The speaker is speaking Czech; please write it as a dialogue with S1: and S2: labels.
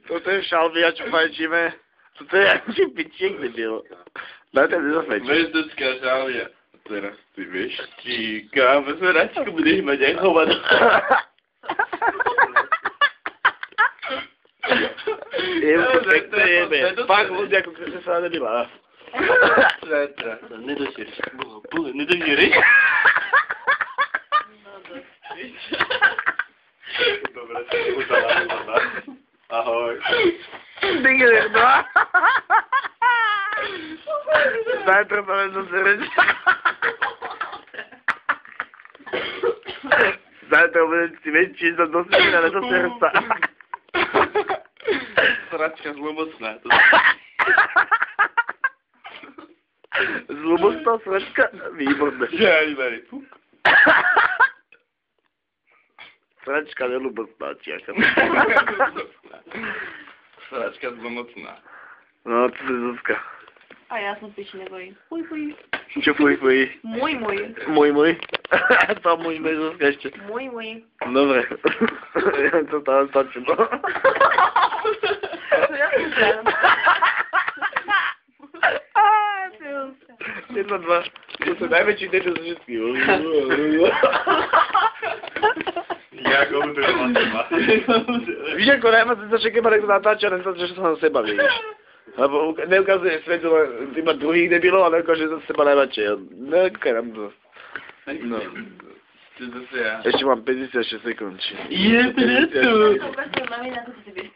S1: Toto je šalvia, čo fajčíme. Toto je aký pičiek, debil. Daj ten nezafajčiť.
S2: Mezdecká šalvia. Teraz ty vieš, číka, bezveračku budeš mať aj hovado.
S1: Jemko, pekne jebe. Fakt ľudia, ako keď sa nebila.
S2: Nedožíriš. Nedožíriš? Dobre, to je uzala. Ahoj.
S1: Digli, no. Zajtra sa len doseriť. Zajtra budem si väčší za doseriť, ale do srdca.
S2: Sračka zlomocná.
S1: Zlomocná sračka? Výborné.
S2: Ja, Ibari.
S1: Sračka nelubostná, čiaka.
S2: Sračka zlomocná.
S1: No, to je Zuzka.
S3: A ja som piči nebojím. Fuj, fuj.
S1: Čo fuj?
S3: Môj.
S1: Môj. To môj Zuzka ešte.
S3: Môj.
S1: Dobre. Ja to tam stačilo.
S3: Ja som žiadam.
S1: Jedna, dva. To sú najväčší debil z všetkých.
S2: Ja go udrela seba.
S1: Víš, ako najmä sa všetkým rekto natáča, len to, že sa na seba, vieš. Lebo neukazuje svetu iba druhých debilov, ale akože za seba najväčšie. Nekaj nám to. No. Ešte mám 56 sekúnd.
S2: Je preto.
S3: Ukážem mami na to, že si vieš,